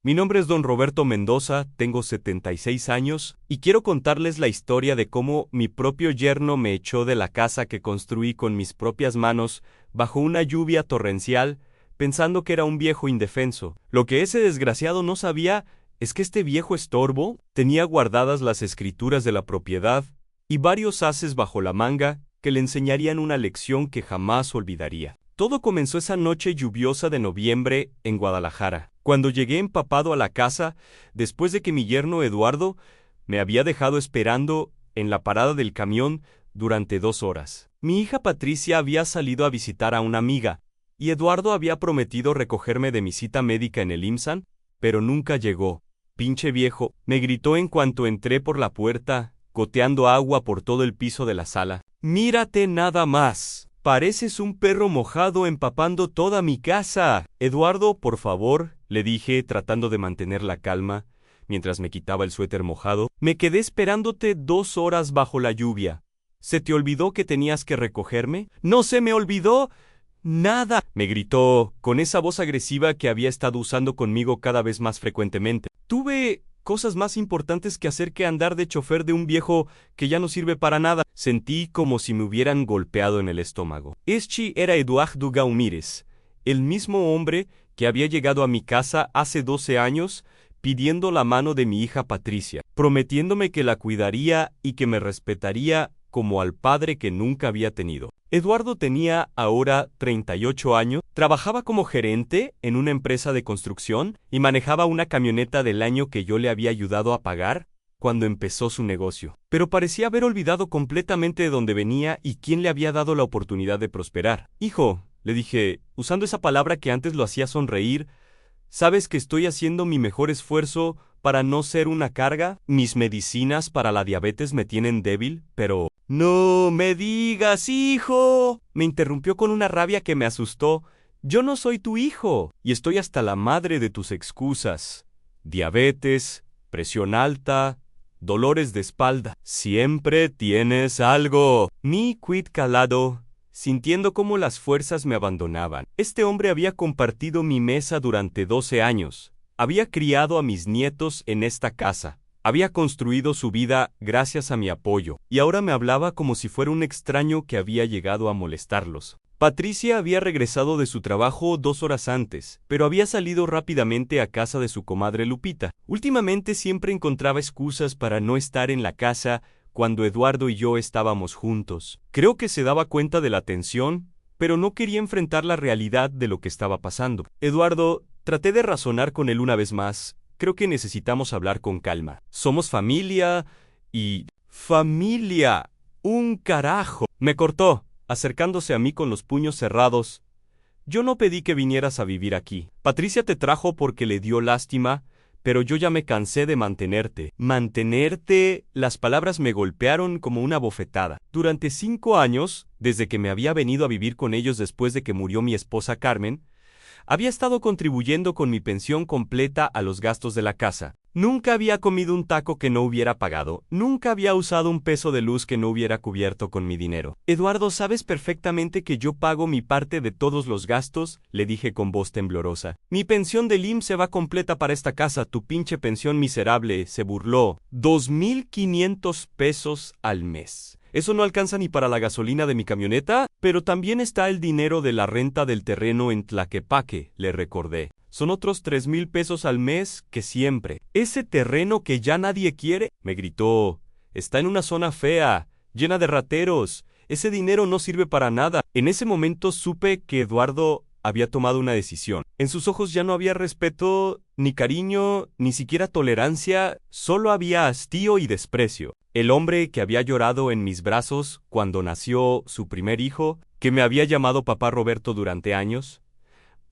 Mi nombre es Don Roberto Mendoza, tengo 76 años, y quiero contarles la historia de cómo mi propio yerno me echó de la casa que construí con mis propias manos bajo una lluvia torrencial, pensando que era un viejo indefenso. Lo que ese desgraciado no sabía es que este viejo estorbo tenía guardadas las escrituras de la propiedad y varios ases bajo la manga que le enseñarían una lección que jamás olvidaría. Todo comenzó esa noche lluviosa de noviembre en Guadalajara, cuando llegué empapado a la casa después de que mi yerno Eduardo me había dejado esperando en la parada del camión durante 2 horas. Mi hija Patricia había salido a visitar a una amiga, y Eduardo había prometido recogerme de mi cita médica en el IMSS, pero nunca llegó. «Pinche viejo», me gritó en cuanto entré por la puerta, goteando agua por todo el piso de la sala. «Mírate nada más. Pareces un perro mojado empapando toda mi casa». «Eduardo, por favor», le dije, tratando de mantener la calma, mientras me quitaba el suéter mojado. «Me quedé esperándote 2 horas bajo la lluvia. ¿Se te olvidó que tenías que recogerme?» «No se me olvidó nada», me gritó, con esa voz agresiva que había estado usando conmigo cada vez más frecuentemente. «Tuve cosas más importantes que hacer que andar de chofer de un viejo que ya no sirve para nada». Sentí como si me hubieran golpeado en el estómago. Este era Eduardo Gaumírez, el mismo hombre que había llegado a mi casa hace 12 años pidiendo la mano de mi hija Patricia, prometiéndome que la cuidaría y que me respetaría como al padre que nunca había tenido. Eduardo tenía ahora 38 años, trabajaba como gerente en una empresa de construcción y manejaba una camioneta del año que yo le había ayudado a pagar cuando empezó su negocio. Pero parecía haber olvidado completamente de dónde venía y quién le había dado la oportunidad de prosperar. «Hijo», le dije, usando esa palabra que antes lo hacía sonreír, «¿sabes que estoy haciendo mi mejor esfuerzo para no ser una carga? Mis medicinas para la diabetes me tienen débil, pero...» «No me digas, hijo», me interrumpió con una rabia que me asustó. «Yo no soy tu hijo, y estoy hasta la madre de tus excusas. Diabetes, presión alta, dolores de espalda. Siempre tienes algo». Ni quid calado, sintiendo cómo las fuerzas me abandonaban. Este hombre había compartido mi mesa durante 12 años. Había criado a mis nietos en esta casa. Había construido su vida gracias a mi apoyo, y ahora me hablaba como si fuera un extraño que había llegado a molestarlos. Patricia había regresado de su trabajo 2 horas antes, pero había salido rápidamente a casa de su comadre Lupita. Últimamente siempre encontraba excusas para no estar en la casa cuando Eduardo y yo estábamos juntos. Creo que se daba cuenta de la tensión, pero no quería enfrentar la realidad de lo que estaba pasando. «Eduardo», traté de razonar con él una vez más, «creo que necesitamos hablar con calma. Somos familia y...» «¡Familia! ¡Un carajo!», me cortó, acercándose a mí con los puños cerrados. «Yo no pedí que vinieras a vivir aquí. Patricia te trajo porque le dio lástima, pero yo ya me cansé de mantenerte». «¿Mantenerte?». Las palabras me golpearon como una bofetada. Durante 5 años, desde que me había venido a vivir con ellos después de que murió mi esposa Carmen, había estado contribuyendo con mi pensión completa a los gastos de la casa. Nunca había comido un taco que no hubiera pagado. Nunca había usado un peso de luz que no hubiera cubierto con mi dinero. «Eduardo, sabes perfectamente que yo pago mi parte de todos los gastos», le dije con voz temblorosa. «Mi pensión del IMSS se va completa para esta casa. Tu pinche pensión miserable», se burló. «2,500 pesos al mes. ¿Eso no alcanza ni para la gasolina de mi camioneta? Pero también está el dinero de la renta del terreno en Tlaquepaque», le recordé. «Son otros 3,000 pesos al mes que siempre». «¿Ese terreno que ya nadie quiere?», me gritó. «Está en una zona fea, llena de rateros. Ese dinero no sirve para nada». En ese momento supe que Eduardo había tomado una decisión. En sus ojos ya no había respeto, ni cariño, ni siquiera tolerancia, solo había hastío y desprecio. El hombre que había llorado en mis brazos cuando nació su primer hijo, que me había llamado papá Roberto durante años,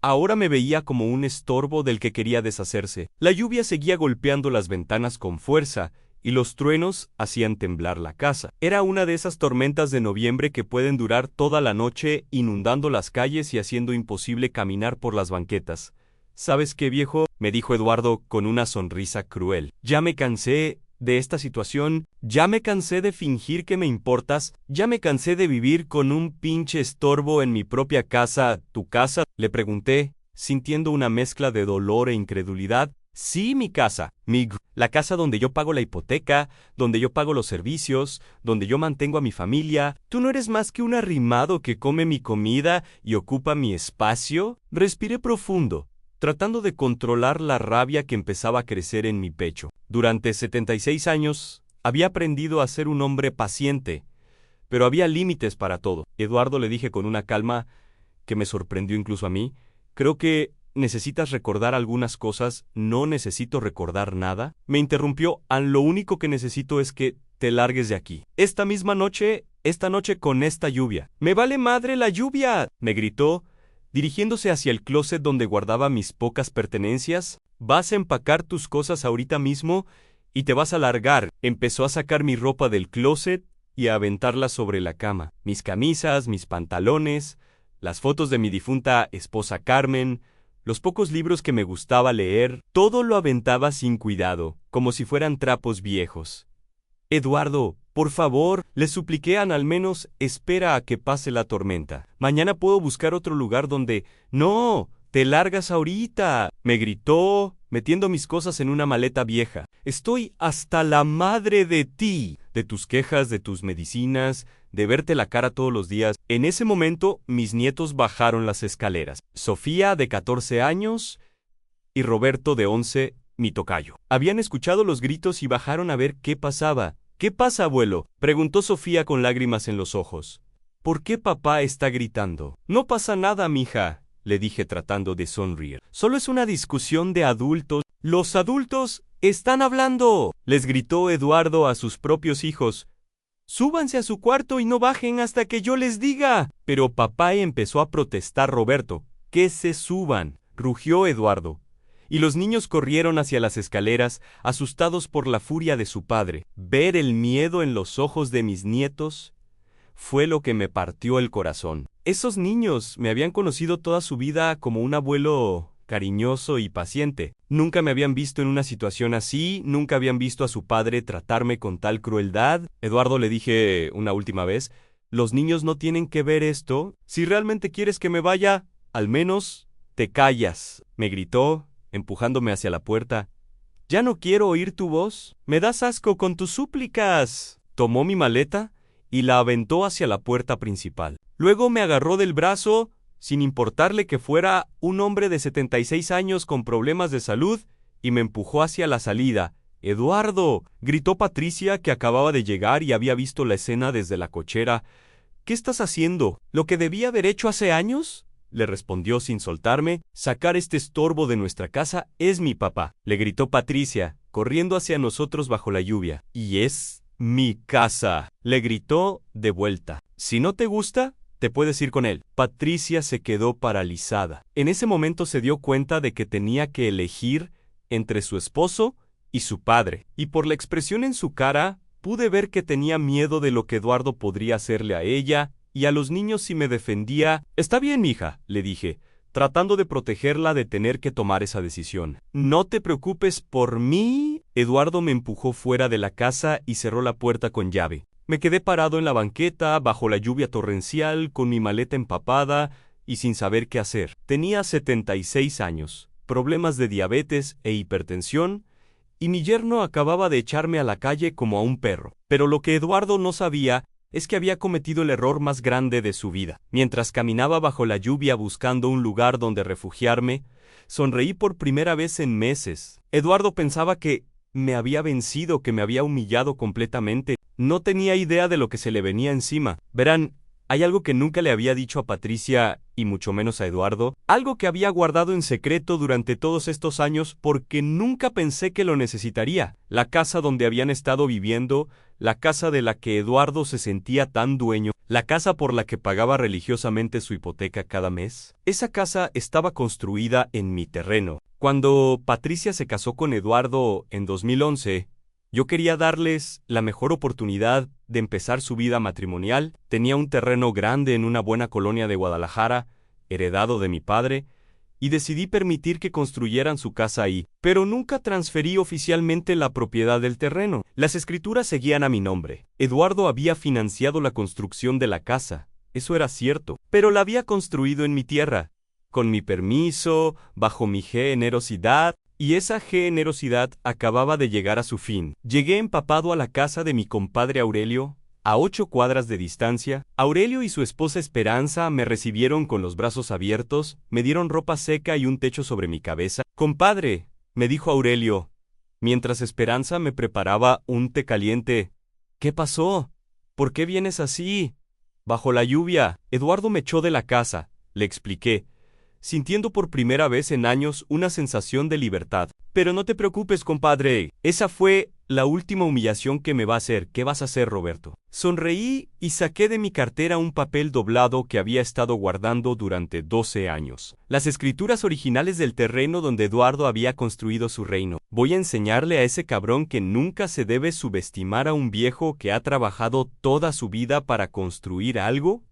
ahora me veía como un estorbo del que quería deshacerse. La lluvia seguía golpeando las ventanas con fuerza, y los truenos hacían temblar la casa. Era una de esas tormentas de noviembre que pueden durar toda la noche, inundando las calles y haciendo imposible caminar por las banquetas. «¿Sabes qué, viejo?», me dijo Eduardo con una sonrisa cruel. «Ya me cansé de esta situación, ya me cansé de fingir que me importas, ya me cansé de vivir con un pinche estorbo en mi propia casa». «¿Tu casa?», le pregunté, sintiendo una mezcla de dolor e incredulidad. Sí, mi casa. La casa donde yo pago la hipoteca, donde yo pago los servicios, donde yo mantengo a mi familia. ¿Tú no eres más que un arrimado que come mi comida y ocupa mi espacio? Respiré profundo, tratando de controlar la rabia que empezaba a crecer en mi pecho. Durante 76 años, había aprendido a ser un hombre paciente, pero había límites para todo. Eduardo, le dije con una calma que me sorprendió incluso a mí, creo que necesitas recordar algunas cosas, no necesito recordar nada. Me interrumpió, lo único que necesito es que te largues de aquí. Esta noche con esta lluvia. ¡Me vale madre la lluvia!, me gritó, dirigiéndose hacia el closet donde guardaba mis pocas pertenencias. Vas a empacar tus cosas ahorita mismo y te vas a largar. Empezó a sacar mi ropa del closet y a aventarla sobre la cama. Mis camisas, mis pantalones, las fotos de mi difunta esposa Carmen, los pocos libros que me gustaba leer, todo lo aventaba sin cuidado, como si fueran trapos viejos. Eduardo, por favor, le supliqué, al menos espera a que pase la tormenta. Mañana puedo buscar otro lugar donde... No, te largas ahorita, me gritó, metiendo mis cosas en una maleta vieja. Estoy hasta la madre de ti, de tus quejas, de tus medicinas, de verte la cara todos los días. En ese momento, mis nietos bajaron las escaleras. Sofía, de 14 años, y Roberto, de 11, mi tocayo. Habían escuchado los gritos y bajaron a ver qué pasaba. ¿Qué pasa, abuelo?, preguntó Sofía con lágrimas en los ojos. ¿Por qué papá está gritando? No pasa nada, mija, le dije tratando de sonreír. Solo es una discusión de adultos. ¡Los adultos están hablando!, les gritó Eduardo a sus propios hijos. Súbanse a su cuarto y no bajen hasta que yo les diga. Pero papá, empezó a protestar Roberto. Que se suban, rugió Eduardo. Y los niños corrieron hacia las escaleras, asustados por la furia de su padre. Ver el miedo en los ojos de mis nietos fue lo que me partió el corazón. Esos niños me habían conocido toda su vida como un abuelo cariñoso y paciente. Nunca me habían visto en una situación así, nunca habían visto a su padre tratarme con tal crueldad. Eduardo, le dije una última vez, los niños no tienen que ver esto. Si realmente quieres que me vaya, al menos te callas, me gritó, empujándome hacia la puerta. Ya no quiero oír tu voz. Me das asco con tus súplicas. Tomó mi maleta y la aventó hacia la puerta principal. Luego me agarró del brazo, sin importarle que fuera un hombre de 76 años con problemas de salud, y me empujó hacia la salida. ¡Eduardo!, gritó Patricia, que acababa de llegar y había visto la escena desde la cochera. ¿Qué estás haciendo? ¿Lo que debía haber hecho hace años?, le respondió sin soltarme. Sacar este estorbo de nuestra casa es mi papá, le gritó Patricia, corriendo hacia nosotros bajo la lluvia. Y es mi casa, le gritó de vuelta. Si no te gusta, te puedes ir con él. Patricia se quedó paralizada. En ese momento se dio cuenta de que tenía que elegir entre su esposo y su padre. Y por la expresión en su cara, pude ver que tenía miedo de lo que Eduardo podría hacerle a ella y a los niños si me defendía. Está bien, mija, le dije, tratando de protegerla de tener que tomar esa decisión. No te preocupes por mí. Eduardo me empujó fuera de la casa y cerró la puerta con llave. Me quedé parado en la banqueta, bajo la lluvia torrencial, con mi maleta empapada y sin saber qué hacer. Tenía 76 años, problemas de diabetes e hipertensión, y mi yerno acababa de echarme a la calle como a un perro. Pero lo que Eduardo no sabía es que había cometido el error más grande de su vida. Mientras caminaba bajo la lluvia buscando un lugar donde refugiarme, sonreí por primera vez en meses. Eduardo pensaba que me había vencido, que me había humillado completamente. No tenía idea de lo que se le venía encima. Verán, hay algo que nunca le había dicho a Patricia, y mucho menos a Eduardo, algo que había guardado en secreto durante todos estos años porque nunca pensé que lo necesitaría. La casa donde habían estado viviendo, la casa de la que Eduardo se sentía tan dueño, la casa por la que pagaba religiosamente su hipoteca cada mes. Esa casa estaba construida en mi terreno. Cuando Patricia se casó con Eduardo en 2011, yo quería darles la mejor oportunidad de empezar su vida matrimonial. Tenía un terreno grande en una buena colonia de Guadalajara, heredado de mi padre, y decidí permitir que construyeran su casa ahí, pero nunca transferí oficialmente la propiedad del terreno. Las escrituras seguían a mi nombre. Eduardo había financiado la construcción de la casa, eso era cierto, pero la había construido en mi tierra, con mi permiso, bajo mi generosidad, Y esa generosidad acababa de llegar a su fin. Llegué empapado a la casa de mi compadre Aurelio, a 8 cuadras de distancia. Aurelio y su esposa Esperanza me recibieron con los brazos abiertos, me dieron ropa seca y un techo sobre mi cabeza. «Compadre», me dijo Aurelio, mientras Esperanza me preparaba un té caliente. «¿Qué pasó? ¿Por qué vienes así? Bajo la lluvia, Eduardo me echó de la casa», le expliqué, sintiendo por primera vez en años una sensación de libertad. «Pero no te preocupes, compadre. Esa fue la última humillación que me va a hacer. ¿Qué vas a hacer, Roberto?». Sonreí y saqué de mi cartera un papel doblado que había estado guardando durante 12 años. Las escrituras originales del terreno donde Eduardo había construido su reino. «Voy a enseñarle a ese cabrón que nunca se debe subestimar a un viejo que ha trabajado toda su vida para construir algo»,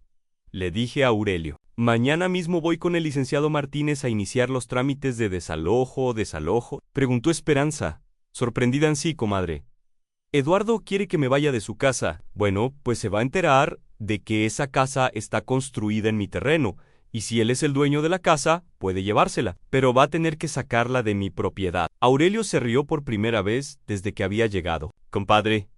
le dije a Aurelio. «Mañana mismo voy con el licenciado Martínez a iniciar los trámites de desalojo, preguntó Esperanza, sorprendida en sí, comadre. «Eduardo quiere que me vaya de su casa». «Bueno, pues se va a enterar de que esa casa está construida en mi terreno, y si él es el dueño de la casa, puede llevársela, pero va a tener que sacarla de mi propiedad». Aurelio se rió por primera vez desde que había llegado. «Compadre,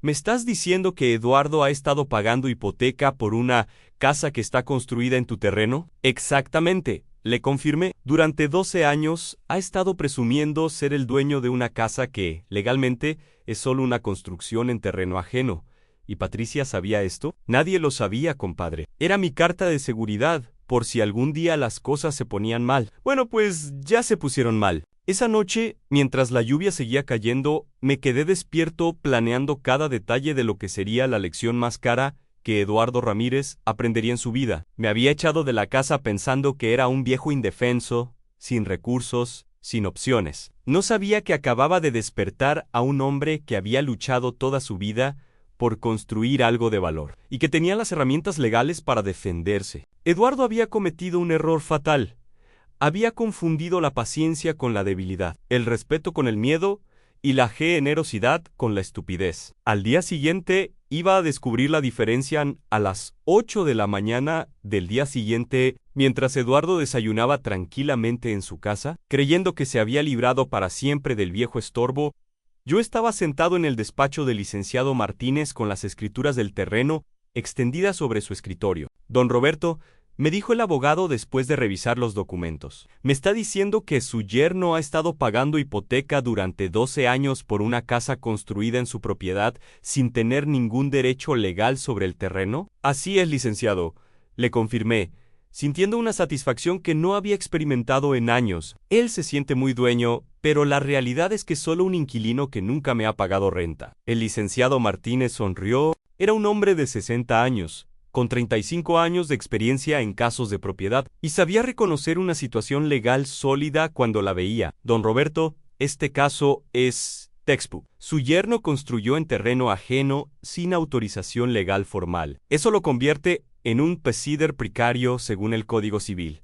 ¿me estás diciendo que Eduardo ha estado pagando hipoteca por una casa que está construida en tu terreno?» «Exactamente», le confirmé. «Durante 12 años ha estado presumiendo ser el dueño de una casa que, legalmente, es solo una construcción en terreno ajeno. ¿Y Patricia sabía esto?». «Nadie lo sabía, compadre. Era mi carta de seguridad, por si algún día las cosas se ponían mal». «Bueno, pues ya se pusieron mal». Esa noche, mientras la lluvia seguía cayendo, me quedé despierto planeando cada detalle de lo que sería la lección más cara que Eduardo Ramírez aprendería en su vida. Me había echado de la casa pensando que era un viejo indefenso, sin recursos, sin opciones. No sabía que acababa de despertar a un hombre que había luchado toda su vida por construir algo de valor, y que tenía las herramientas legales para defenderse. Eduardo había cometido un error fatal. Había confundido la paciencia con la debilidad, el respeto con el miedo y la generosidad con la estupidez. Al día siguiente iba a descubrir la diferencia a las 8 de la mañana del día siguiente, mientras Eduardo desayunaba tranquilamente en su casa, creyendo que se había librado para siempre del viejo estorbo. Yo estaba sentado en el despacho del licenciado Martínez con las escrituras del terreno extendidas sobre su escritorio. «Don Roberto», me dijo el abogado después de revisar los documentos, «me está diciendo que su yerno ha estado pagando hipoteca durante 12 años por una casa construida en su propiedad sin tener ningún derecho legal sobre el terreno». «Así es, licenciado», le confirmé, sintiendo una satisfacción que no había experimentado en años. Él se siente muy dueño, pero la realidad es que solo un inquilino que nunca me ha pagado renta. El licenciado Martínez sonrió. Era un hombre de 60 años. Con 35 años de experiencia en casos de propiedad, y sabía reconocer una situación legal sólida cuando la veía. «Don Roberto, este caso es textbook. Su yerno construyó en terreno ajeno sin autorización legal formal. Eso lo convierte en un pesider precario según el Código Civil.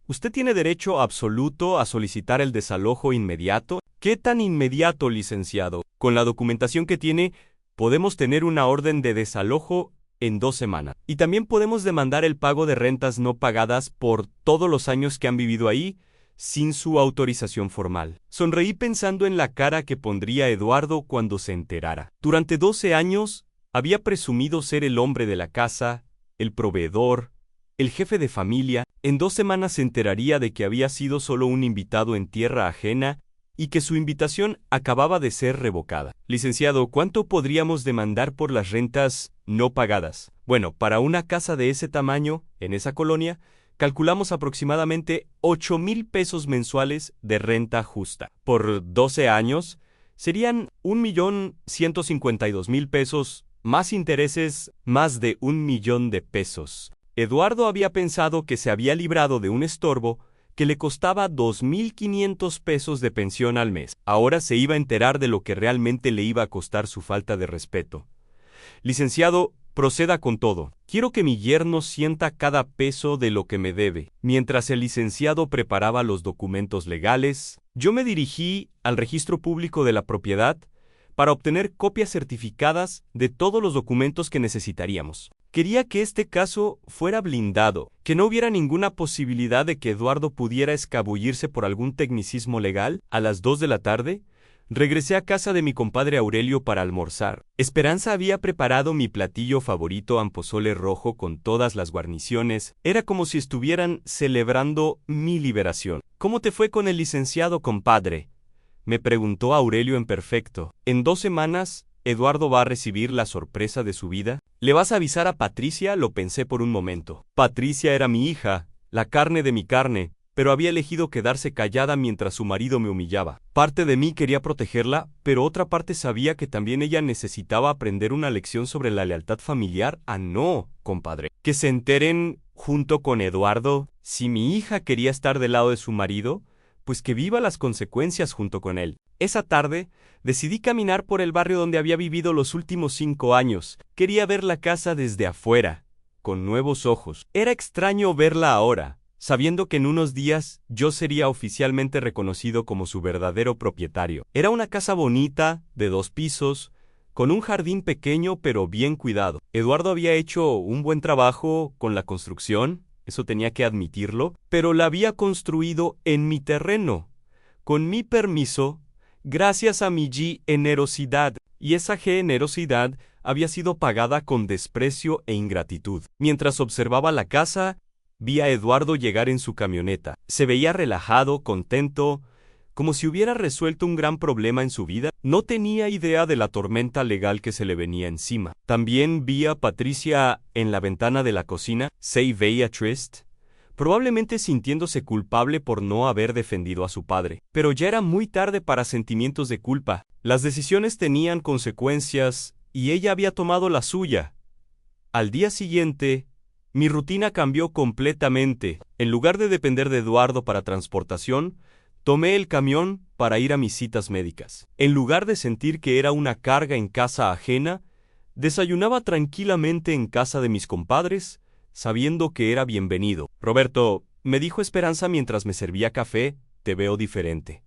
Usted tiene derecho absoluto a solicitar el desalojo inmediato». «¿Qué tan inmediato, licenciado? Con la documentación que tiene, podemos tener una orden de desalojo en 2 semanas. Y también podemos demandar el pago de rentas no pagadas por todos los años que han vivido ahí, sin su autorización formal». Sonreí pensando en la cara que pondría Eduardo cuando se enterara. Durante 12 años, había presumido ser el hombre de la casa, el proveedor, el jefe de familia. En 2 semanas se enteraría de que había sido solo un invitado en tierra ajena y que su invitación acababa de ser revocada. «Licenciado, ¿cuánto podríamos demandar por las rentas no pagadas?». «Bueno, para una casa de ese tamaño, en esa colonia, calculamos aproximadamente 8,000 pesos mensuales de renta justa. Por 12 años, serían 1,152,000 pesos, más intereses, más de 1,000,000 de pesos». Eduardo había pensado que se había librado de un estorbo que le costaba 2,500 pesos de pensión al mes. Ahora se iba a enterar de lo que realmente le iba a costar su falta de respeto. «Licenciado, proceda con todo. Quiero que mi yerno sienta cada peso de lo que me debe». Mientras el licenciado preparaba los documentos legales, yo me dirigí al registro público de la propiedad para obtener copias certificadas de todos los documentos que necesitaríamos. Quería que este caso fuera blindado, que no hubiera ninguna posibilidad de que Eduardo pudiera escabullirse por algún tecnicismo legal. A las 2 de la tarde, regresé a casa de mi compadre Aurelio para almorzar. Esperanza había preparado mi platillo favorito, pozole rojo con todas las guarniciones. Era como si estuvieran celebrando mi liberación. ¿Cómo te fue con el licenciado, compadre?, me preguntó Aurelio en perfecto. En 2 semanas, Eduardo va a recibir la sorpresa de su vida. ¿Le vas a avisar a Patricia?, lo pensé por un momento. Patricia era mi hija, la carne de mi carne, pero había elegido quedarse callada mientras su marido me humillaba. Parte de mí quería protegerla, pero otra parte sabía que también ella necesitaba aprender una lección sobre la lealtad familiar. No, compadre. Que se enteren junto con Eduardo. Si mi hija quería estar del lado de su marido, pues que viva las consecuencias junto con él. Esa tarde, decidí caminar por el barrio donde había vivido los últimos 5 años. Quería ver la casa desde afuera, con nuevos ojos. Era extraño verla ahora, sabiendo que en unos días yo sería oficialmente reconocido como su verdadero propietario. Era una casa bonita, de 2 pisos, con un jardín pequeño pero bien cuidado. Eduardo había hecho un buen trabajo con la construcción, eso tenía que admitirlo, pero la había construido en mi terreno, con mi permiso, gracias a mi generosidad, y esa generosidad había sido pagada con desprecio e ingratitud. Mientras observaba la casa, vi a Eduardo llegar en su camioneta. Se veía relajado, contento, como si hubiera resuelto un gran problema en su vida. No tenía idea de la tormenta legal que se le venía encima. También vi a Patricia en la ventana de la cocina. Se veía triste, probablemente sintiéndose culpable por no haber defendido a su padre. Pero ya era muy tarde para sentimientos de culpa. Las decisiones tenían consecuencias y ella había tomado la suya. Al día siguiente, mi rutina cambió completamente. En lugar de depender de Eduardo para transportación, tomé el camión para ir a mis citas médicas. En lugar de sentir que era una carga en casa ajena, desayunaba tranquilamente en casa de mis compadres, sabiendo que era bienvenido. Roberto, me dijo Esperanza mientras me servía café, te veo diferente.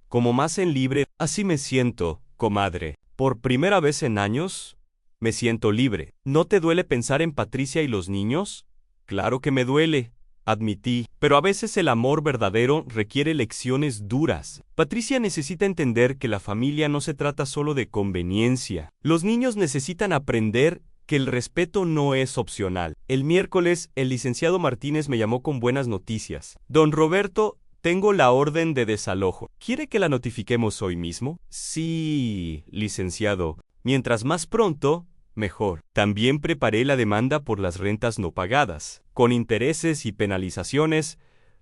Como más en libre. Así me siento, comadre. Por primera vez en años, me siento libre. ¿No te duele pensar en Patricia y los niños? Claro que me duele, admití, pero a veces el amor verdadero requiere lecciones duras. Patricia necesita entender que la familia no se trata solo de conveniencia. Los niños necesitan aprender que el respeto no es opcional. El miércoles, el licenciado Martínez me llamó con buenas noticias. Don Roberto, tengo la orden de desalojo. ¿Quiere que la notifiquemos hoy mismo? Sí, licenciado. Mientras más pronto, mejor. También preparé la demanda por las rentas no pagadas. Con intereses y penalizaciones,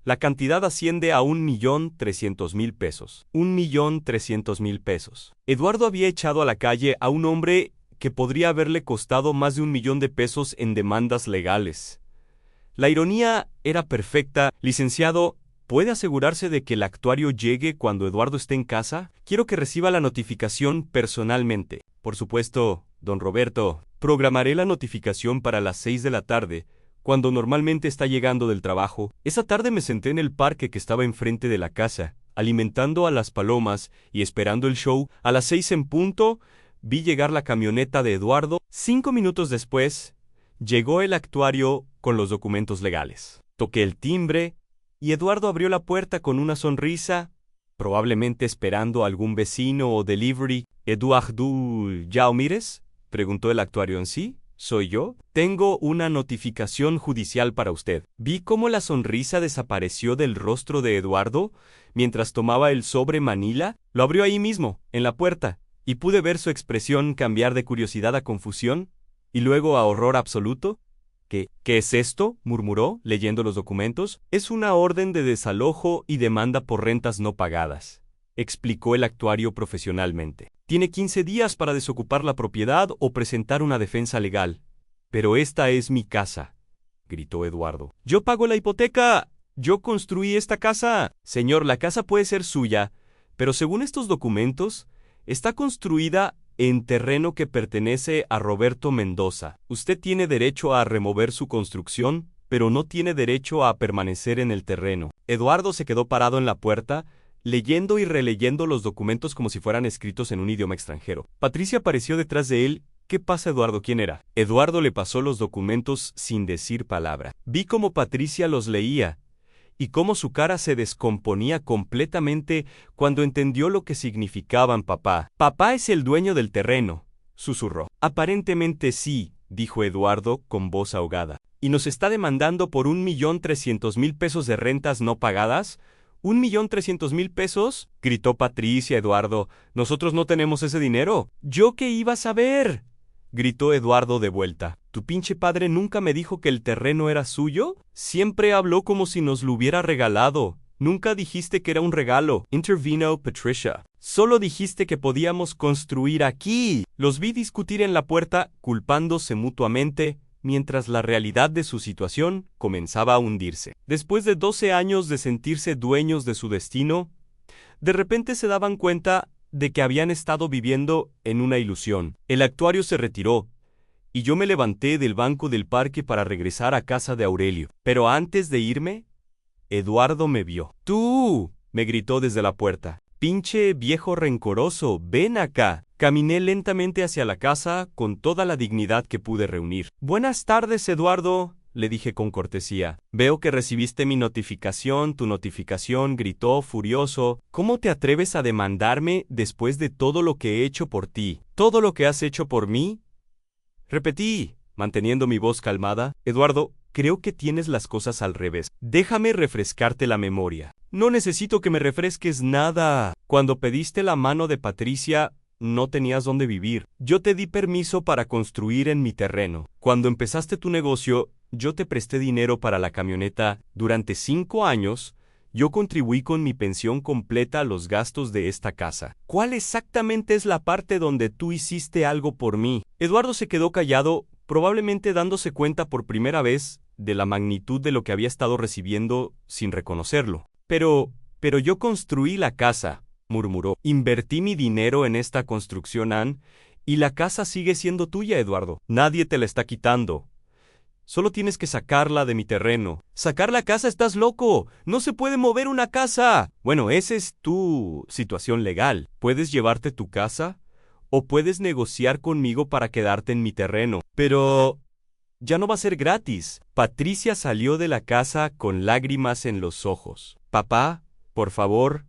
la cantidad asciende a 1.300.000 pesos. 1.300.000 pesos. Eduardo había echado a la calle a un hombre que podría haberle costado más de 1 millón de pesos en demandas legales. La ironía era perfecta. Licenciado, ¿puede asegurarse de que el actuario llegue cuando Eduardo esté en casa? Quiero que reciba la notificación personalmente. Por supuesto, don Roberto, programaré la notificación para las 6 de la tarde, cuando normalmente está llegando del trabajo. Esa tarde me senté en el parque que estaba enfrente de la casa, alimentando a las palomas y esperando el show. A las 6 en punto, vi llegar la camioneta de Eduardo. 5 minutos después, llegó el actuario con los documentos legales. Toqué el timbre y Eduardo abrió la puerta con una sonrisa, probablemente esperando a algún vecino o delivery. ¿Eduardo, ya o mires?, preguntó el actuario. ¿En sí? ¿Soy yo? Tengo una notificación judicial para usted. Vi cómo la sonrisa desapareció del rostro de Eduardo mientras tomaba el sobre manila. Lo abrió ahí mismo, en la puerta, y pude ver su expresión cambiar de curiosidad a confusión y luego a horror absoluto. ¿Qué es esto?, murmuró, leyendo los documentos. Es una orden de desalojo y demanda por rentas no pagadas, explicó el actuario profesionalmente. Tiene 15 días para desocupar la propiedad o presentar una defensa legal. Pero esta es mi casa, gritó Eduardo. Yo pago la hipoteca. Yo construí esta casa. Señor, la casa puede ser suya, pero según estos documentos, está construida en terreno que pertenece a Roberto Mendoza. Usted tiene derecho a remover su construcción, pero no tiene derecho a permanecer en el terreno. Eduardo se quedó parado en la puerta, leyendo y releyendo los documentos como si fueran escritos en un idioma extranjero. Patricia apareció detrás de él ¿Qué pasa, Eduardo? ¿Quién era? Eduardo le pasó los documentos sin decir palabra. Vi cómo Patricia los leía y cómo su cara se descomponía completamente cuando entendió lo que significaban, papá. Papá es el dueño del terreno, susurró. Aparentemente sí, dijo Eduardo con voz ahogada. ¿Y nos está demandando por 1.300.000 pesos de rentas no pagadas? ¿1.300.000 pesos? Gritó Patricia. Eduardo, nosotros no tenemos ese dinero. ¿Yo qué iba a saber? Gritó Eduardo de vuelta. ¿Tu pinche padre nunca me dijo que el terreno era suyo? Siempre habló como si nos lo hubiera regalado. Nunca dijiste que era un regalo. Intervino Patricia. Solo dijiste que podíamos construir aquí. Los vi discutir en la puerta, culpándose mutuamente, mientras la realidad de su situación comenzaba a hundirse. Después de 12 años de sentirse dueños de su destino, de repente se daban cuenta de que habían estado viviendo en una ilusión. El actuario se retiró, y yo me levanté del banco del parque para regresar a casa de Aurelio. Pero antes de irme, Eduardo me vio. ¡Tú!, me gritó desde la puerta. «Pinche viejo rencoroso, ven acá». Caminé lentamente hacia la casa con toda la dignidad que pude reunir. «Buenas tardes, Eduardo», le dije con cortesía. «Veo que recibiste mi notificación, tu notificación», gritó furioso. «¿Cómo te atreves a demandarme después de todo lo que he hecho por ti? ¿Todo lo que has hecho por mí?», repetí, manteniendo mi voz calmada. «Eduardo, creo que tienes las cosas al revés. Déjame refrescarte la memoria». «No necesito que me refresques nada. Cuando pediste la mano de Patricia, no tenías dónde vivir. Yo te di permiso para construir en mi terreno. Cuando empezaste tu negocio, yo te presté dinero para la camioneta. Durante 5 años, yo contribuí con mi pensión completa a los gastos de esta casa. ¿Cuál exactamente es la parte donde tú hiciste algo por mí?». Eduardo se quedó callado, probablemente dándose cuenta por primera vez de la magnitud de lo que había estado recibiendo sin reconocerlo. Pero yo construí la casa», murmuró. «Invertí mi dinero en esta construcción, Ann, y la casa sigue siendo tuya, Eduardo. Nadie te la está quitando. Solo tienes que sacarla de mi terreno». «¿Sacar la casa? ¡Estás loco! ¡No se puede mover una casa!». «Bueno, esa es tu situación legal. Puedes llevarte tu casa o puedes negociar conmigo para quedarte en mi terreno. Pero ya no va a ser gratis». Patricia salió de la casa con lágrimas en los ojos. «Papá, por favor»,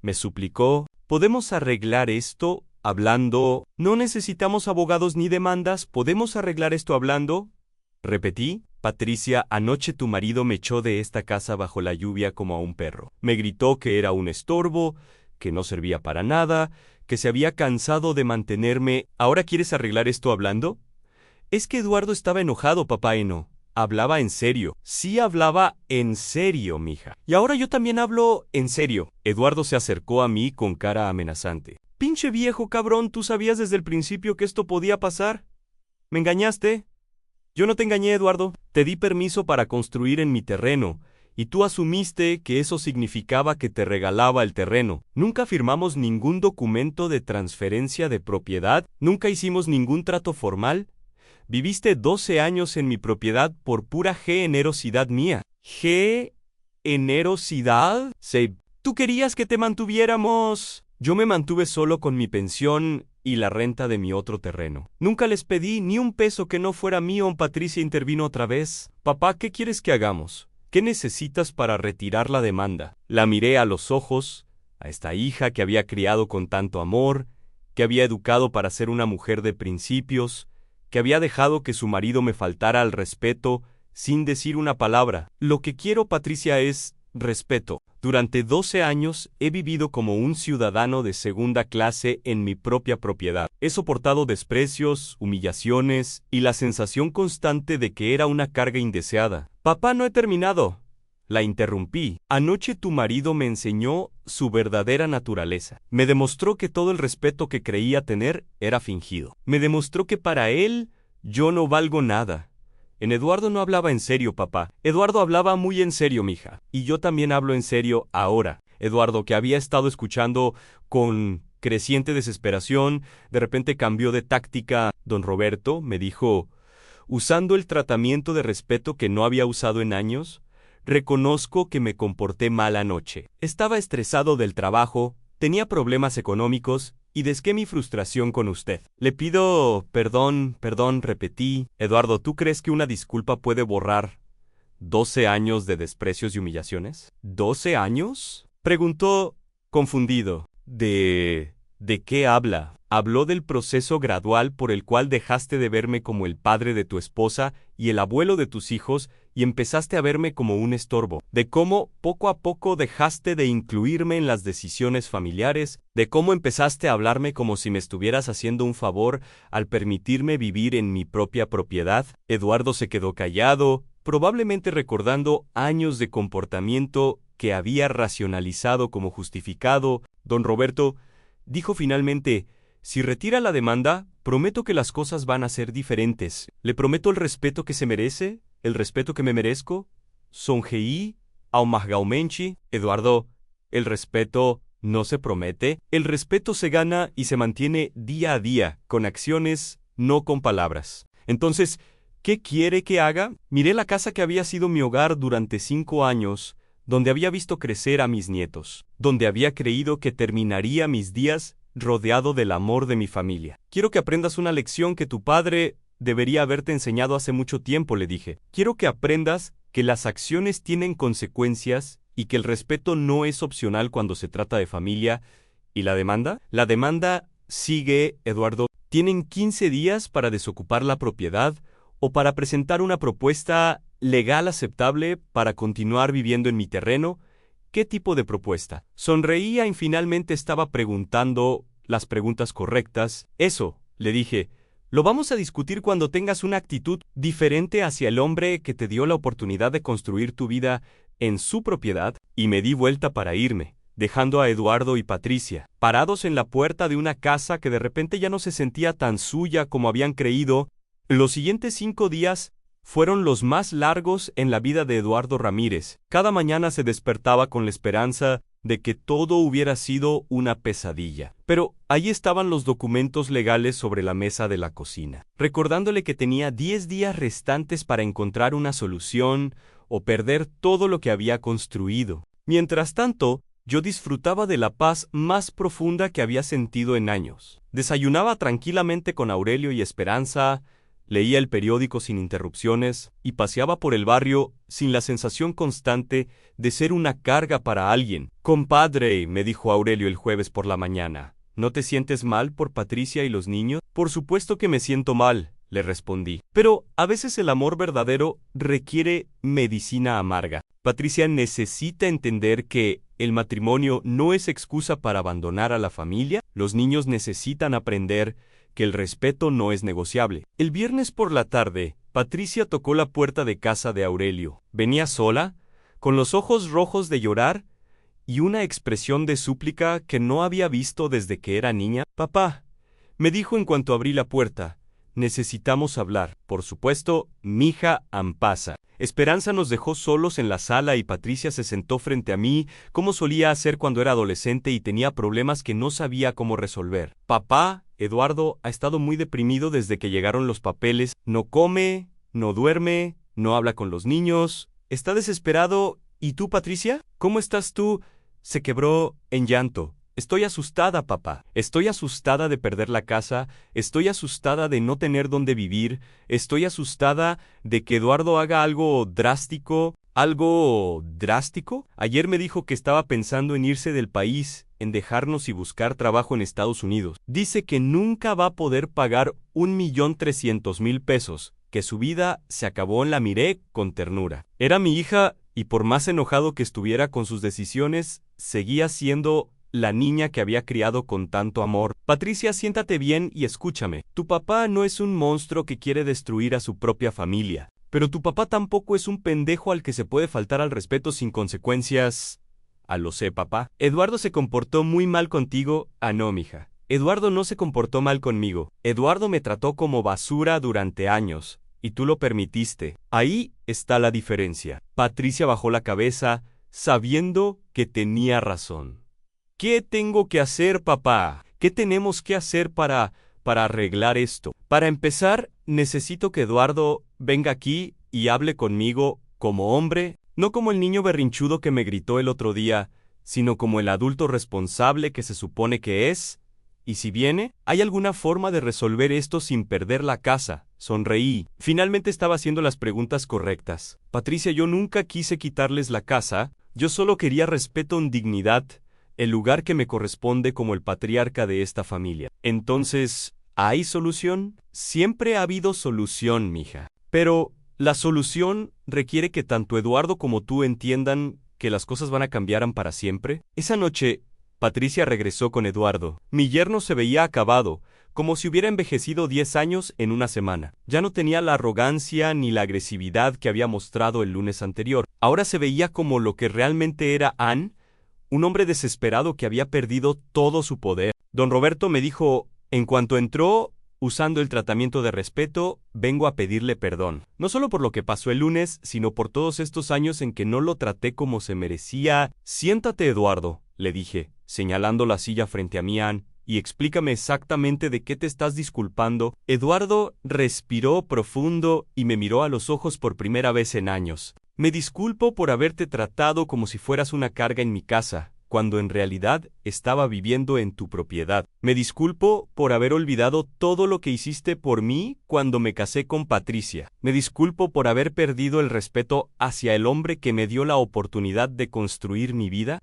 me suplicó, «¿podemos arreglar esto hablando? No necesitamos abogados ni demandas. ¿Podemos arreglar esto hablando?». Repetí. «Patricia, anoche tu marido me echó de esta casa bajo la lluvia como a un perro. Me gritó que era un estorbo, que no servía para nada, que se había cansado de mantenerme. ¿Ahora quieres arreglar esto hablando?». «Es que Eduardo estaba enojado, papá, y no. Hablaba en serio». «Sí hablaba en serio, mija. Y ahora yo también hablo en serio». Eduardo se acercó a mí con cara amenazante. «Pinche viejo cabrón, ¿tú sabías desde el principio que esto podía pasar? ¿Me engañaste?». «Yo no te engañé, Eduardo. Te di permiso para construir en mi terreno, y tú asumiste que eso significaba que te regalaba el terreno. Nunca firmamos ningún documento de transferencia de propiedad, nunca hicimos ningún trato formal. Viviste 12 años en mi propiedad por pura generosidad mía». ¿Generosidad? Sí. «Tú querías que te mantuviéramos». «Yo me mantuve solo con mi pensión y la renta de mi otro terreno. Nunca les pedí ni un peso que no fuera mío». Patricia intervino otra vez. «Papá, ¿qué quieres que hagamos? ¿Qué necesitas para retirar la demanda?». La miré a los ojos, a esta hija que había criado con tanto amor, que había educado para ser una mujer de principios, que había dejado que su marido me faltara al respeto sin decir una palabra. «Lo que quiero, Patricia, es respeto. Durante 12 años he vivido como un ciudadano de segunda clase en mi propia propiedad. He soportado desprecios, humillaciones y la sensación constante de que era una carga indeseada». «Papá, no he terminado», la interrumpí. «Anoche tu marido me enseñó su verdadera naturaleza. Me demostró que todo el respeto que creía tener era fingido. Me demostró que para él yo no valgo nada». En Eduardo no hablaba en serio, papá. Eduardo hablaba muy en serio, mija. Y yo también hablo en serio ahora. Eduardo, que había estado escuchando con creciente desesperación, de repente cambió de táctica. «Don Roberto», me dijo, usando el tratamiento de respeto que no había usado en años, «reconozco que me comporté mal anoche. Estaba estresado del trabajo, tenía problemas económicos y desqué mi frustración con usted. Le pido perdón, repetí. Eduardo, ¿tú crees que una disculpa puede borrar 12 años de desprecios y humillaciones? ¿12 años? Preguntó, confundido. ¿De qué habla? Habló del proceso gradual por el cual dejaste de verme como el padre de tu esposa y el abuelo de tus hijos y empezaste a verme como un estorbo. De cómo poco a poco dejaste de incluirme en las decisiones familiares, de cómo empezaste a hablarme como si me estuvieras haciendo un favor al permitirme vivir en mi propia propiedad. Eduardo se quedó callado, probablemente recordando años de comportamiento que había racionalizado como justificado. Don Roberto dijo finalmente: si retira la demanda, prometo que las cosas van a ser diferentes. Le prometo el respeto que se merece, el respeto que me merezco. Sonreí, aumagaumenchi. Eduardo, el respeto no se promete. El respeto se gana y se mantiene día a día, con acciones, no con palabras. Entonces, ¿qué quiere que haga? Miré la casa que había sido mi hogar durante 5 años, donde había visto crecer a mis nietos, donde había creído que terminaría mis días rodeado del amor de mi familia. Quiero que aprendas una lección que tu padre debería haberte enseñado hace mucho tiempo, le dije. Quiero que aprendas que las acciones tienen consecuencias y que el respeto no es opcional cuando se trata de familia. ¿Y la demanda? La demanda sigue, Eduardo. Tienen 15 días para desocupar la propiedad o para presentar una propuesta legal aceptable para continuar viviendo en mi terreno. ¿Qué tipo de propuesta? Sonreía y finalmente estaba preguntando las preguntas correctas. Eso, le dije, lo vamos a discutir cuando tengas una actitud diferente hacia el hombre que te dio la oportunidad de construir tu vida en su propiedad. Y me di vuelta para irme, dejando a Eduardo y Patricia parados en la puerta de una casa que de repente ya no se sentía tan suya como habían creído. Los siguientes 5 días fueron los más largos en la vida de Eduardo Ramírez. Cada mañana se despertaba con la esperanza de que todo hubiera sido una pesadilla. Pero ahí estaban los documentos legales sobre la mesa de la cocina, recordándole que tenía 10 días restantes para encontrar una solución o perder todo lo que había construido. Mientras tanto, yo disfrutaba de la paz más profunda que había sentido en años. Desayunaba tranquilamente con Aurelio y Esperanza, leía el periódico sin interrupciones y paseaba por el barrio sin la sensación constante de ser una carga para alguien. «Compadre», me dijo Aurelio el jueves por la mañana, ¿no te sientes mal por Patricia y los niños? «Por supuesto que me siento mal», le respondí. «Pero a veces el amor verdadero requiere medicina amarga. Patricia necesita entender que el matrimonio no es excusa para abandonar a la familia. Los niños necesitan aprender que el respeto no es negociable». El viernes por la tarde, Patricia tocó la puerta de casa de Aurelio. Venía sola, con los ojos rojos de llorar y una expresión de súplica que no había visto desde que era niña. «Papá», me dijo en cuanto abrí la puerta, «necesitamos hablar». «Por supuesto, mija Ampasa». Esperanza nos dejó solos en la sala y Patricia se sentó frente a mí, como solía hacer cuando era adolescente y tenía problemas que no sabía cómo resolver. «Papá, Eduardo ha estado muy deprimido desde que llegaron los papeles. No come, no duerme, no habla con los niños. Está desesperado. ¿Y tú, Patricia? ¿Cómo estás tú?» Se quebró en llanto. «Estoy asustada, papá. Estoy asustada de perder la casa. Estoy asustada de no tener dónde vivir. Estoy asustada de que Eduardo haga algo drástico». ¿Algo drástico? Ayer me dijo que estaba pensando en irse del país, en dejarnos y buscar trabajo en Estados Unidos. Dice que nunca va a poder pagar 1.300.000 pesos, que su vida se acabó. La miré con ternura. Era mi hija y por más enojado que estuviera con sus decisiones, seguía siendo la niña que había criado con tanto amor. «Patricia, siéntate bien y escúchame. Tu papá no es un monstruo que quiere destruir a su propia familia. Pero tu papá tampoco es un pendejo al que se puede faltar al respeto sin consecuencias». «Ah, lo sé, papá. Eduardo se comportó muy mal contigo». «Ah, no, mija. Eduardo no se comportó mal conmigo. Eduardo me trató como basura durante años, y tú lo permitiste. Ahí está la diferencia». Patricia bajó la cabeza, sabiendo que tenía razón. «¿Qué tengo que hacer, papá? ¿Qué tenemos que hacer para arreglar esto? Para empezar, necesito que Eduardo venga aquí y hable conmigo como hombre, no como el niño berrinchudo que me gritó el otro día, sino como el adulto responsable que se supone que es. Y si viene, ¿hay alguna forma de resolver esto sin perder la casa? Sonreí. Finalmente estaba haciendo las preguntas correctas. Patricia, yo nunca quise quitarles la casa, yo solo quería respeto en dignidad, el lugar que me corresponde como el patriarca de esta familia. Entonces, ¿hay solución? Siempre ha habido solución, mija. Pero la solución requiere que tanto Eduardo como tú entiendan que las cosas van a cambiar para siempre. Esa noche, Patricia regresó con Eduardo. Mi yerno se veía acabado, como si hubiera envejecido 10 años en una semana. Ya no tenía la arrogancia ni la agresividad que había mostrado el lunes anterior. Ahora se veía como lo que realmente era Ann, un hombre desesperado que había perdido todo su poder. Don Roberto me dijo, en cuanto entró, usando el tratamiento de respeto, vengo a pedirle perdón. No solo por lo que pasó el lunes, sino por todos estos años en que no lo traté como se merecía. Siéntate, Eduardo, le dije, señalando la silla frente a mí, Ann, y explícame exactamente de qué te estás disculpando. Eduardo respiró profundo y me miró a los ojos por primera vez en años. Me disculpo por haberte tratado como si fueras una carga en mi casa, cuando en realidad estaba viviendo en tu propiedad. Me disculpo por haber olvidado todo lo que hiciste por mí cuando me casé con Patricia. Me disculpo por haber perdido el respeto hacia el hombre que me dio la oportunidad de construir mi vida.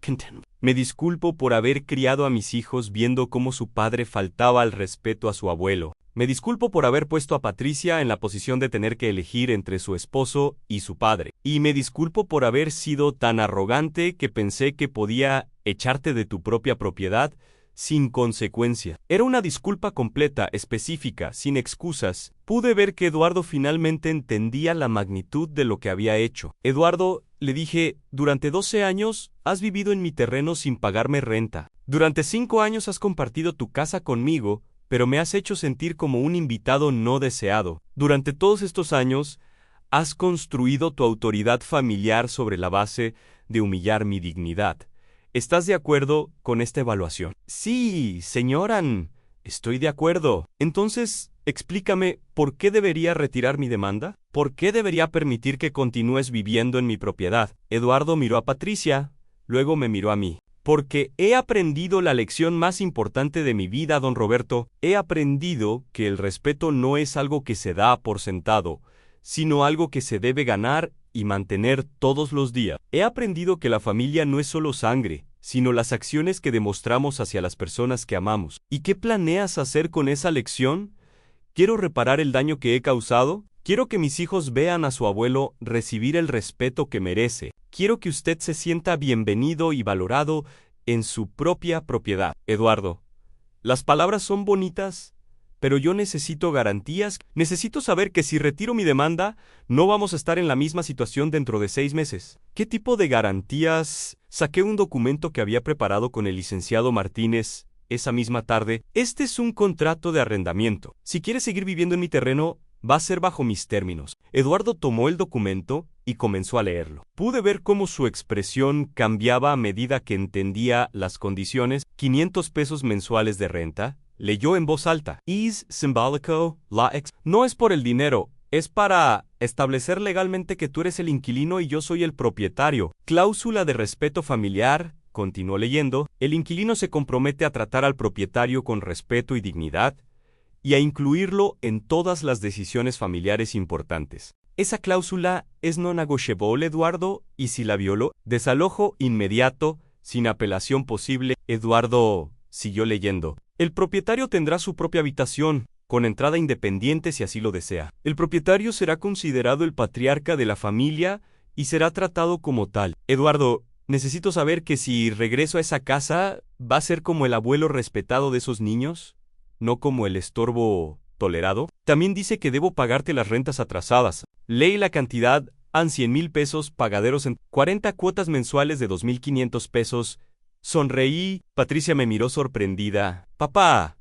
Me disculpo por haber criado a mis hijos viendo cómo su padre faltaba al respeto a su abuelo. Me disculpo por haber puesto a Patricia en la posición de tener que elegir entre su esposo y su padre. Y me disculpo por haber sido tan arrogante que pensé que podía echarte de tu propia propiedad sin consecuencia. Era una disculpa completa, específica, sin excusas. Pude ver que Eduardo finalmente entendía la magnitud de lo que había hecho. Eduardo, le dije, durante 12 años has vivido en mi terreno sin pagarme renta. Durante 5 años has compartido tu casa conmigo, pero me has hecho sentir como un invitado no deseado. Durante todos estos años, has construido tu autoridad familiar sobre la base de humillar mi dignidad. ¿Estás de acuerdo con esta evaluación? Sí, señora Ann, estoy de acuerdo. Entonces, explícame, ¿por qué debería retirar mi demanda? ¿Por qué debería permitir que continúes viviendo en mi propiedad? Eduardo miró a Patricia, luego me miró a mí. Porque he aprendido la lección más importante de mi vida, don Roberto. He aprendido que el respeto no es algo que se da por sentado, sino algo que se debe ganar y mantener todos los días. He aprendido que la familia no es solo sangre, sino las acciones que demostramos hacia las personas que amamos. ¿Y qué planeas hacer con esa lección? ¿Quiero reparar el daño que he causado? Quiero que mis hijos vean a su abuelo recibir el respeto que merece. Quiero que usted se sienta bienvenido y valorado en su propia propiedad. Eduardo, las palabras son bonitas, pero yo necesito garantías. Necesito saber que si retiro mi demanda, no vamos a estar en la misma situación dentro de 6 meses. ¿Qué tipo de garantías? Saqué un documento que había preparado con el licenciado Martínez esa misma tarde. Este es un contrato de arrendamiento. Si quieres seguir viviendo en mi terreno, va a ser bajo mis términos. Eduardo tomó el documento y comenzó a leerlo. Pude ver cómo su expresión cambiaba a medida que entendía las condiciones. 500 pesos mensuales de renta. Leyó en voz alta. Is symbolico la ex. No es por el dinero, es para establecer legalmente que tú eres el inquilino y yo soy el propietario. Cláusula de respeto familiar. Continuó leyendo. El inquilino se compromete a tratar al propietario con respeto y dignidad, y a incluirlo en todas las decisiones familiares importantes. Esa cláusula es no negotiable, Eduardo, y si la violó, desalojo inmediato, sin apelación posible. Eduardo siguió leyendo. El propietario tendrá su propia habitación, con entrada independiente si así lo desea. El propietario será considerado el patriarca de la familia y será tratado como tal. Eduardo, necesito saber que si regreso a esa casa, ¿va a ser como el abuelo respetado de esos niños? ¿No como el estorbo tolerado? También dice que debo pagarte las rentas atrasadas. Leí la cantidad, han 100,000 pesos pagaderos en 40 cuotas mensuales de 2,500 pesos. Sonreí. Patricia me miró sorprendida. Papá,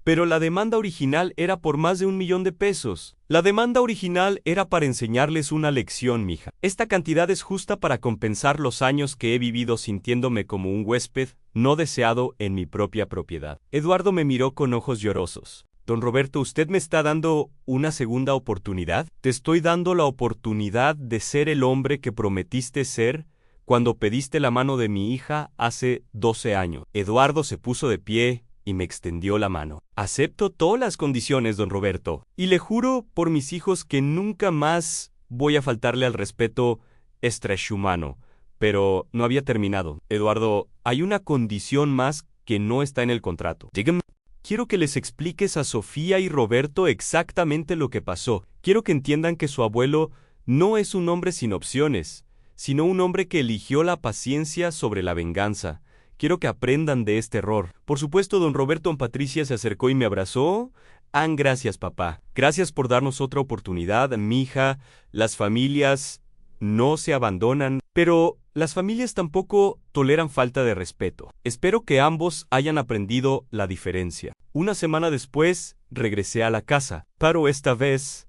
pero la demanda original era por más de 1,000,000 de pesos. La demanda original era para enseñarles una lección, mija. Esta cantidad es justa para compensar los años que he vivido sintiéndome como un huésped no deseado en mi propia propiedad. Eduardo me miró con ojos llorosos. Don Roberto, ¿usted me está dando una segunda oportunidad? Te estoy dando la oportunidad de ser el hombre que prometiste ser cuando pediste la mano de mi hija hace 12 años. Eduardo se puso de pie y me extendió la mano. Acepto todas las condiciones, don Roberto, y le juro por mis hijos que nunca más voy a faltarle al respeto extrahumano. Pero no había terminado. Eduardo, hay una condición más que no está en el contrato. Dígame. Quiero que les expliques a Sofía y Roberto exactamente lo que pasó. Quiero que entiendan que su abuelo no es un hombre sin opciones, sino un hombre que eligió la paciencia sobre la venganza. Quiero que aprendan de este error. Por supuesto, don Roberto y Patricia se acercó y me abrazó. Gracias, papá. Gracias por darnos otra oportunidad, mija. Las familias no se abandonan, pero las familias tampoco toleran falta de respeto. Espero que ambos hayan aprendido la diferencia. Una semana después, regresé a la casa, pero esta vez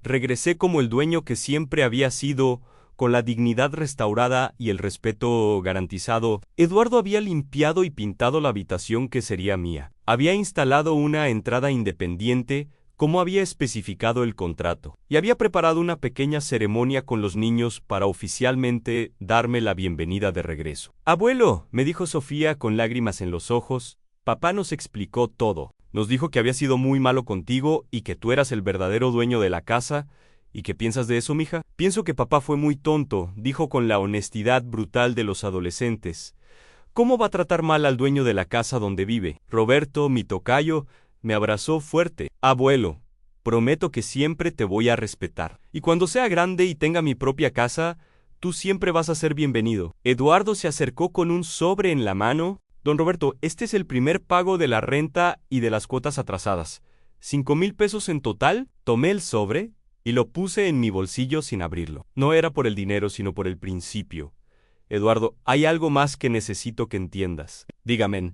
regresé como el dueño que siempre había sido, con la dignidad restaurada y el respeto garantizado. Eduardo había limpiado y pintado la habitación que sería mía. Había instalado una entrada independiente, como había especificado el contrato, y había preparado una pequeña ceremonia con los niños para oficialmente darme la bienvenida de regreso. Abuelo, me dijo Sofía con lágrimas en los ojos, papá nos explicó todo. Nos dijo que había sido muy malo contigo y que tú eras el verdadero dueño de la casa. ¿Y qué piensas de eso, mija? Pienso que papá fue muy tonto, dijo con la honestidad brutal de los adolescentes. ¿Cómo va a tratar mal al dueño de la casa donde vive? Roberto, mi tocayo, me abrazó fuerte. Abuelo, prometo que siempre te voy a respetar. Y cuando sea grande y tenga mi propia casa, tú siempre vas a ser bienvenido. Eduardo se acercó con un sobre en la mano. Don Roberto, este es el primer pago de la renta y de las cuotas atrasadas. 5,000 pesos en total. Tomé el sobre y lo puse en mi bolsillo sin abrirlo. No era por el dinero, sino por el principio. Eduardo, hay algo más que necesito que entiendas. Dígame.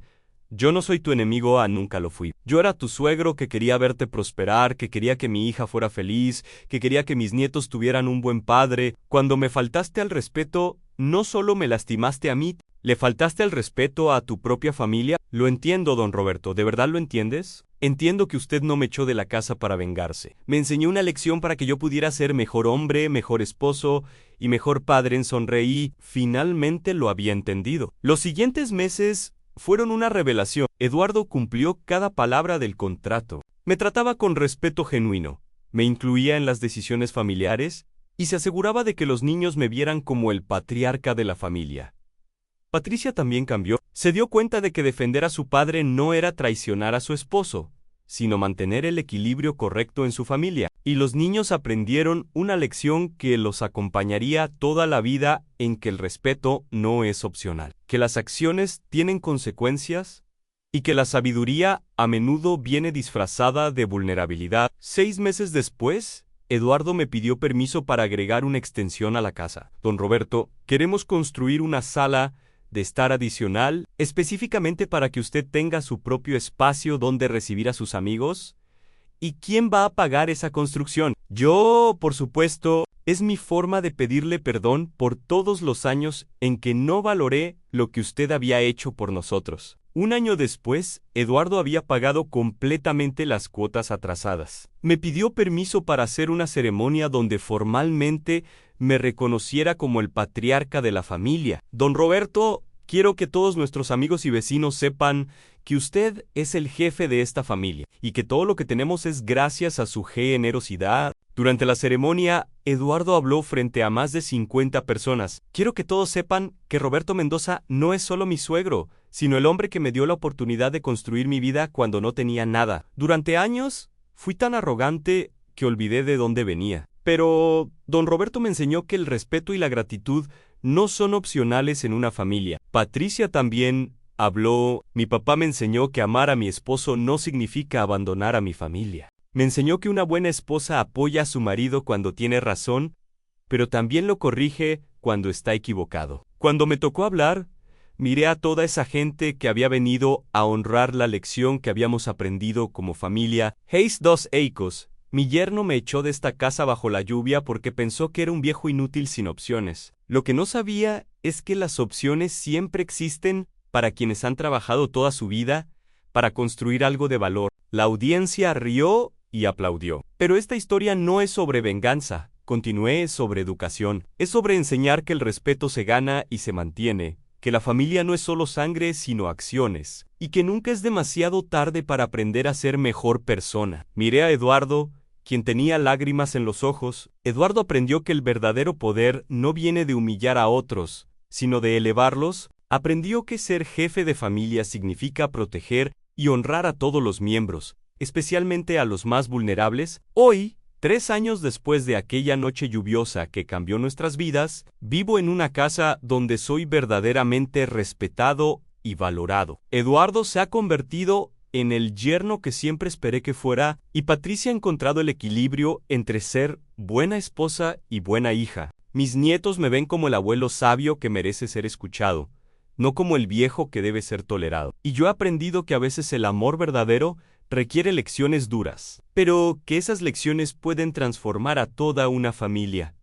Yo no soy tu enemigo, nunca lo fui. Yo era tu suegro que quería verte prosperar, que quería que mi hija fuera feliz, que quería que mis nietos tuvieran un buen padre. Cuando me faltaste al respeto, no solo me lastimaste a mí, le faltaste al respeto a tu propia familia. Lo entiendo, don Roberto, ¿de verdad lo entiendes? Entiendo que usted no me echó de la casa para vengarse. Me enseñó una lección para que yo pudiera ser mejor hombre, mejor esposo y mejor padre. Sonreí. Finalmente lo había entendido. Los siguientes meses fueron una revelación. Eduardo cumplió cada palabra del contrato. Me trataba con respeto genuino, me incluía en las decisiones familiares y se aseguraba de que los niños me vieran como el patriarca de la familia. Patricia también cambió. Se dio cuenta de que defender a su padre no era traicionar a su esposo, sino mantener el equilibrio correcto en su familia. Y los niños aprendieron una lección que los acompañaría toda la vida, en que el respeto no es opcional, que las acciones tienen consecuencias y que la sabiduría a menudo viene disfrazada de vulnerabilidad. 6 meses después, Eduardo me pidió permiso para agregar una extensión a la casa. Don Roberto, queremos construir una sala de estar adicional, específicamente para que usted tenga su propio espacio donde recibir a sus amigos. ¿Y quién va a pagar esa construcción? Yo, por supuesto. Es mi forma de pedirle perdón por todos los años en que no valoré lo que usted había hecho por nosotros. Un año después, Eduardo había pagado completamente las cuotas atrasadas. Me pidió permiso para hacer una ceremonia donde formalmente me reconociera como el patriarca de la familia. Don Roberto, quiero que todos nuestros amigos y vecinos sepan que usted es el jefe de esta familia y que todo lo que tenemos es gracias a su generosidad. Durante la ceremonia, Eduardo habló frente a más de 50 personas. Quiero que todos sepan que Roberto Mendoza no es solo mi suegro, sino el hombre que me dio la oportunidad de construir mi vida cuando no tenía nada. Durante años, fui tan arrogante que olvidé de dónde venía. Pero don Roberto me enseñó que el respeto y la gratitud no son opcionales en una familia. Patricia también habló. Mi papá me enseñó que amar a mi esposo no significa abandonar a mi familia. Me enseñó que una buena esposa apoya a su marido cuando tiene razón, pero también lo corrige cuando está equivocado. Cuando me tocó hablar, miré a toda esa gente que había venido a honrar la lección que habíamos aprendido como familia. Hayes dos Eicos. Mi yerno me echó de esta casa bajo la lluvia porque pensó que era un viejo inútil sin opciones. Lo que no sabía es que las opciones siempre existen para quienes han trabajado toda su vida para construir algo de valor. La audiencia rió y aplaudió. Pero esta historia no es sobre venganza, Continué sobre educación. Es sobre enseñar que el respeto se gana y se mantiene, que la familia no es solo sangre sino acciones, y que nunca es demasiado tarde para aprender a ser mejor persona. Miré a Eduardo, quien tenía lágrimas en los ojos. Eduardo aprendió que el verdadero poder no viene de humillar a otros, sino de elevarlos. Aprendió que ser jefe de familia significa proteger y honrar a todos los miembros, especialmente a los más vulnerables. Hoy, 3 años después de aquella noche lluviosa que cambió nuestras vidas, vivo en una casa donde soy verdaderamente respetado y valorado. Eduardo se ha convertido en el yerno que siempre esperé que fuera, y Patricia ha encontrado el equilibrio entre ser buena esposa y buena hija. Mis nietos me ven como el abuelo sabio que merece ser escuchado, no como el viejo que debe ser tolerado. Y yo he aprendido que a veces el amor verdadero requiere lecciones duras, pero que esas lecciones pueden transformar a toda una familia.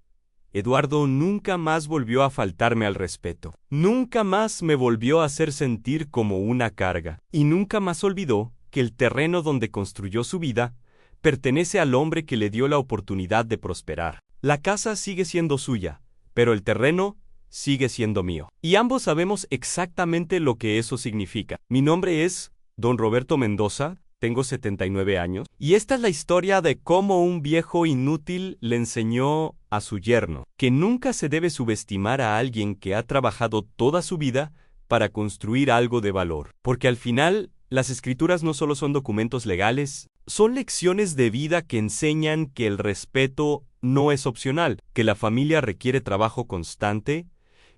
Eduardo nunca más volvió a faltarme al respeto. Nunca más me volvió a hacer sentir como una carga. Y nunca más olvidó que el terreno donde construyó su vida pertenece al hombre que le dio la oportunidad de prosperar. La casa sigue siendo suya, pero el terreno sigue siendo mío. Y ambos sabemos exactamente lo que eso significa. Mi nombre es Don Roberto Mendoza. Tengo 79 años, y esta es la historia de cómo un viejo inútil le enseñó a su yerno que nunca se debe subestimar a alguien que ha trabajado toda su vida para construir algo de valor. Porque al final, las escrituras no solo son documentos legales, son lecciones de vida que enseñan que el respeto no es opcional, que la familia requiere trabajo constante,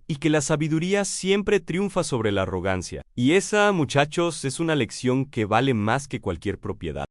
y que la sabiduría siempre triunfa sobre la arrogancia. Y esa, muchachos, es una lección que vale más que cualquier propiedad.